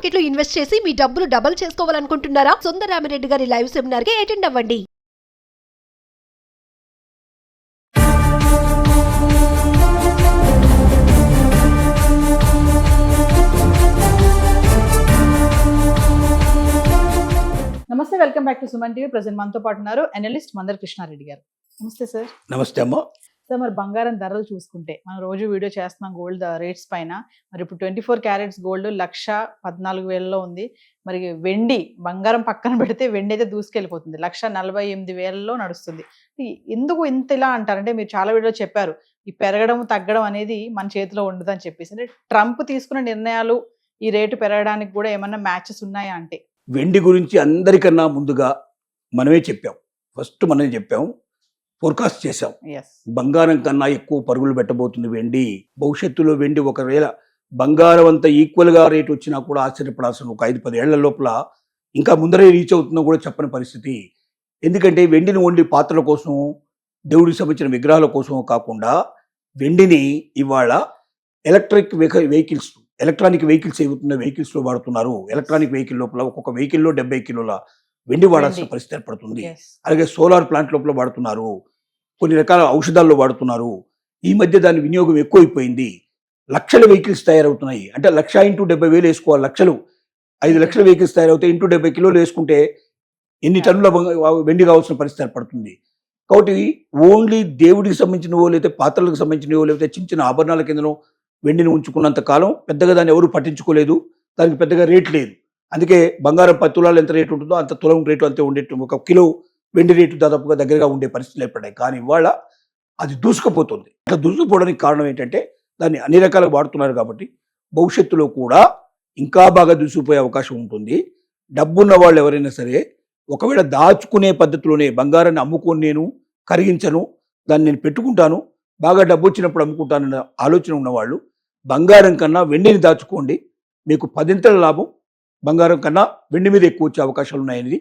Market లో invest చేసి మీ డబ్బులు డబుల్ చేసుకోవాలనుకుంటున్నారా? సుందరరామిరెడ్డి గారి లైవ్ సెమినార్ కి అటెండ్ అవ్వండి. నమస్తే, welcome back to Suman TV. Present మనతో పాటు ఉన్నారు అనలిస్ట్ మందర కృష్ణారెడ్డి గారు. నమస్తే సార్. నమస్తే అమ్మ. సార్, మరి బంగారం ధరలు చూసుకుంటే మనం రోజు వీడియో చేస్తున్నాం గోల్డ్ రేట్స్ పైన. మరి ఇప్పుడు 24 క్యారెట్స్ గోల్డ్ 1,14,000లో ఉంది. మరి వెండి బంగారం పక్కన పెడితే వెండి అయితే దూసుకెళ్ళిపోతుంది, 1,48,000లో నడుస్తుంది. ఎందుకు ఇంత ఇలా అంటారంటే, మీరు చాలా వీడియో చెప్పారు ఈ పెరగడం తగ్గడం అనేది మన చేతిలో ఉండదు అని చెప్పేసి. అంటే ట్రంప్ తీసుకున్న నిర్ణయాలు ఈ రేటు పెరగడానికి కూడా ఏమన్నా మ్యాచెస్ ఉన్నాయా అంటే? వెండి గురించి అందరికన్నా ముందుగా మనమే చెప్పాం. ఫస్ట్ మనమే చెప్పాం, ఫోర్కాస్ట్ చేసాం. బంగారం కన్నా ఎక్కువ పరుగులు పెట్టబోతుంది వెండి. భవిష్యత్తులో వెండి ఒకవేళ బంగారం అంతా ఈక్వల్గా రేట్ వచ్చినా కూడా ఆశ్చర్యపడాల్సిన ఒక 5-10 ఏళ్ల లోపల ఇంకా ముందరే రీచ్ అవుతుందో కూడా చెప్పని పరిస్థితి. ఎందుకంటే వెండిని ఓన్లీ పాత్రల కోసం, దేవుడికి సంబంధించిన విగ్రహాల కోసం కాకుండా వెండిని ఇవాళ ఎలక్ట్రిక్ వెహికల్స్, ఎలక్ట్రానిక్ వెహికల్స్ ఏవుతున్న వెహికల్స్లో వాడుతున్నారు. ఎలక్ట్రానిక్ వెహికల్ లోపల ఒక్కొక్క వెహికల్లో 70 కిలోల వెండి వాడాల్సిన పరిస్థితి ఏర్పడుతుంది. అలాగే సోలార్ ప్లాంట్ లోపల వాడుతున్నారు, కొన్ని రకాల ఔషధాల్లో వాడుతున్నారు. ఈ మధ్య దాని వినియోగం ఎక్కువైపోయింది. లక్షల వెహికల్స్ తయారవుతున్నాయి. అంటే 1,00,000 × 70,000 వేసుకోవాలి. 5 లక్షల వెహికల్స్ తయారవుతాయి. ఇంటూ 70 కిలోలు వేసుకుంటే ఎన్ని టన్నుల వెండి కావాల్సిన పరిస్థితి ఏర్పడుతుంది. కాబట్టి ఓన్లీ దేవుడికి సంబంధించినవో, లేకపోతే పాత్రలకు సంబంధించినవో, లేకపోతే చిన్న చిన్న ఆభరణాల కిందనో వెండిని ఉంచుకున్నంత కాలం పెద్దగా దాన్ని ఎవరు పట్టించుకోలేదు. దానికి పెద్దగా రేట్ లేదు. అందుకే బంగారం 10 తులాలు ఎంత రేటు ఉంటుందో అంత తులం రేటు అంతే ఉండేట్టు, 1 కిలో వెండి రేటు దాదాపుగా దగ్గరగా ఉండే పరిస్థితులు ఏర్పడ్డాయి. కానీ ఇవాళ అది దూసుకుపోతుంది. అట్లా దూసుకుపోవడానికి కారణం ఏంటంటే దాన్ని అన్ని రకాలుగా వాడుతున్నారు కాబట్టి భవిష్యత్తులో కూడా ఇంకా బాగా దూసుకుపోయే అవకాశం ఉంటుంది. డబ్బున్న వాళ్ళు ఎవరైనా సరే ఒకవేళ దాచుకునే పద్ధతిలోనే బంగారాన్ని అమ్ముకొని నేను కరిగించను, దాన్ని నేను పెట్టుకుంటాను, బాగా డబ్బు వచ్చినప్పుడు అమ్ముకుంటానన్న ఆలోచన ఉన్నవాళ్ళు బంగారం కన్నా వెండిని దాచుకోండి. మీకు 10 లాభం బంగారం కన్నా వెండి మీద ఎక్కువ వచ్చే అవకాశాలు ఉన్నాయనేది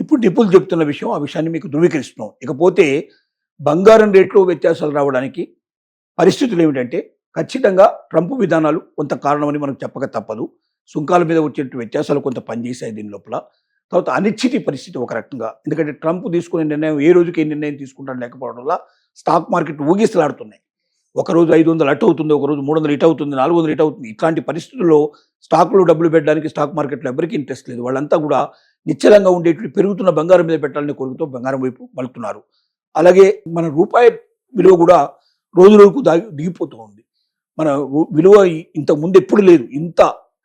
ఇప్పుడు నిపుణులు చెబుతున్న విషయం. ఆ విషయాన్ని మీకు ధృవీకరిస్తున్నాం. ఇకపోతే బంగారం రేట్లో వ్యత్యాసాలు రావడానికి పరిస్థితులు ఏమిటంటే ఖచ్చితంగా ట్రంప్ విధానాలు కొంత కారణమని మనకు చెప్పక తప్పదు. సుంకాల మీద వచ్చే వ్యత్యాసాలు కొంత పనిచేశాయి దీని లోపల. తర్వాత అనిశ్చితి పరిస్థితి ఒక రకంగా, ఎందుకంటే ట్రంప్ తీసుకునే నిర్ణయం ఏ రోజుకి ఏ నిర్ణయం తీసుకుంటాను లేకపోవడం వల్ల స్టాక్ మార్కెట్ ఊగిసలాడుతున్నాయి. ఒకరోజు 500 అటు అవుతుంది, ఒకరోజు 300 ఇటు అవుతుంది, 400 ఇటు అవుతుంది. ఇట్లాంటి పరిస్థితుల్లో స్టాక్లో డబ్బులు పెట్టడానికి స్టాక్ మార్కెట్లో ఎవరికి ఇంట్రెస్ట్ లేదు. వాళ్ళంతా కూడా నిశ్చలంగా ఉండేటువంటి పెరుగుతున్న బంగారం మీద పెట్టాలని కోరుకుతూ బంగారం వైపు మలుతున్నారు. అలాగే మన రూపాయి విలువ కూడా రోజు రోజుకు దిగిపోతూ ఉంది. మన విలువ ఇంతకు ముందు ఎప్పుడు లేదు, ఇంత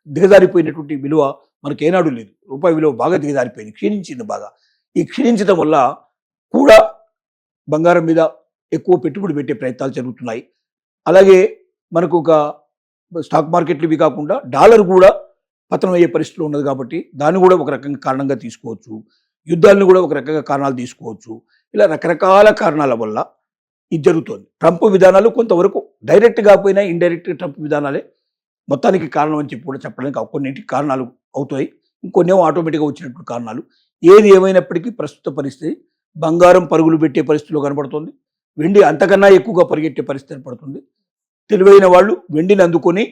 దిగజారిపోయినటువంటి విలువ మనకేనాడు లేదు. రూపాయి విలువ బాగా దిగజారిపోయింది, క్షీణించింది బాగా. ఈ క్షీణించడం వల్ల కూడా బంగారం మీద ఎక్కువ పెట్టుబడి పెట్టే ప్రయత్నాలు జరుగుతున్నాయి. అలాగే మనకు ఒక స్టాక్ మార్కెట్లు ఇవి కాకుండా డాలర్ కూడా పతనం అయ్యే పరిస్థితులు ఉన్నది కాబట్టి దాన్ని కూడా ఒక రకంగా కారణంగా తీసుకోవచ్చు. యుద్ధాలను కూడా ఒక రకంగా కారణాలు తీసుకోవచ్చు. ఇలా రకరకాల కారణాల వల్ల ఇది జరుగుతుంది. ట్రంప్ విధానాలు కొంతవరకు డైరెక్ట్ కాకపోయినా ఇండైరెక్ట్ ట్రంప్ విధానాలే మొత్తానికి కారణం అని చెప్పి కూడా చెప్పడానికి కొన్నింటికి కారణాలు అవుతాయి, ఇంకొన్నేమో ఆటోమేటిక్గా వచ్చినటువంటి కారణాలు. ఏది ఏమైనప్పటికీ ప్రస్తుత పరిస్థితి బంగారం పరుగులు పెట్టే పరిస్థితిలో కనబడుతుంది. వెండి అంతకన్నా ఎక్కువగా పరిగెట్టే పరిస్థితి ఏర్పడుతుంది. తెలివైన వాళ్ళు వెండిని అందుకొని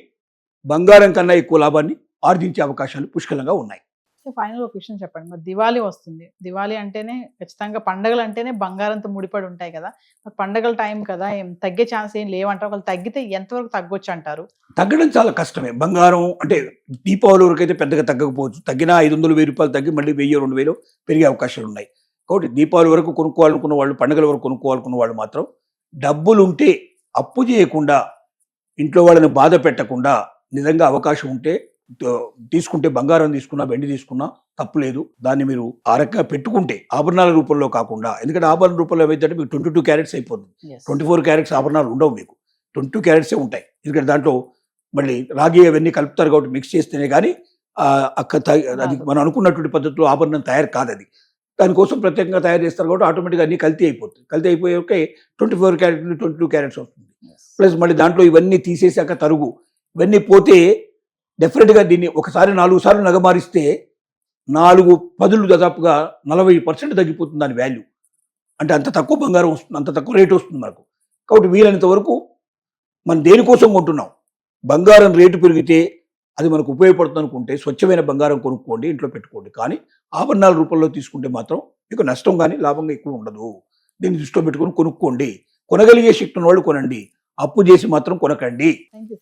బంగారం కన్నా ఎక్కువ లాభాన్ని ఆర్జించే అవకాశాలు పుష్కలంగా ఉన్నాయి. సో ఫైనల్ ఒక విషయం చెప్పండి. మరి దివాళీ వస్తుంది. దివాళీ అంటేనే ఖచ్చితంగా పండగలు అంటేనే బంగారంతో ముడిపడి ఉంటాయి కదా. మరి పండగల టైం కదా, ఏం తగ్గే ఛాన్స్ ఏం లేవంటారు? వాళ్ళు తగ్గితే ఎంతవరకు తగ్గొచ్చు అంటారు? తగ్గడం చాలా కష్టమే. బంగారం అంటే దీపావళి వరకు అయితే పెద్దగా తగ్గకపోవచ్చు. తగ్గినా 500, 1000 రూపాయలు తగ్గి మళ్ళీ 1000, 2000 పెరిగే అవకాశాలు ఉన్నాయి. కాబట్టి దీపావళి వరకు కొనుక్కోవాలనుకున్న వాళ్ళు, పండుగల వరకు కొనుక్కోవాలనుకున్న వాళ్ళు మాత్రం డబ్బులు ఉంటే అప్పు చేయకుండా, ఇంట్లో వాళ్ళని బాధ పెట్టకుండా నిజంగా అవకాశం ఉంటే తీసుకుంటే, బంగారం తీసుకున్నా వెండి తీసుకున్నా తప్పులేదు. దాన్ని మీరు ఆ రకంగా పెట్టుకుంటే ఆభరణాల రూపంలో కాకుండా, ఎందుకంటే ఆభరణ రూపంలో ఏమైతే మీకు 22 క్యారెట్స్ అయిపోతుంది. 24 క్యారెట్స్ ఆభరణాలు ఉండవు, మీకు 22 క్యారెట్సే ఉంటాయి. ఎందుకంటే దాంట్లో మళ్ళీ రాగి అవన్నీ కలుపుతారు కాబట్టి మిక్స్ చేస్తేనే కానీ అది మనం అనుకున్నటువంటి పద్ధతిలో ఆభరణం తయారు కాదు. అది దానికోసం ప్రత్యేకంగా తయారు చేస్తారు కాబట్టి ఆటోమేటిక్గా అన్ని కల్తీ అయిపోతుంది. కల్తీ అయిపోయాకే 24 క్యారెట్ 22 క్యారెట్స్ వస్తుంది. ప్లస్ మళ్ళీ దాంట్లో ఇవన్నీ తీసేసాక తరుగు ఇవన్నీ పోతే డెఫినెట్గా దీన్ని ఒకసారి 4 సార్లు నగమారిస్తే 4 పదులు దాదాపుగా 40% తగ్గిపోతుంది దాని వాల్యూ. అంటే అంత తక్కువ బంగారం వస్తుంది, అంత తక్కువ రేటు వస్తుంది మనకు. కాబట్టి వీలైనంత వరకు మనం దేనికోసం కొంటున్నాం? బంగారం రేటు పెరిగితే అది మనకు ఉపయోగపడుతుంది అనుకుంటే స్వచ్ఛమైన బంగారం కొనుక్కోండి, ఇంట్లో పెట్టుకోండి. కానీ ఆభరణాల రూపంలో తీసుకుంటే మాత్రం మీకు నష్టం కానీ లాభంగా ఎక్కువ ఉండదు. దీన్ని దృష్టిలో పెట్టుకొని కొనుక్కోండి. కొనగలిగే శక్తి ఉన్న వాళ్ళు కొనండి, అప్పు చేసి మాత్రం కొనకండి. Thank you.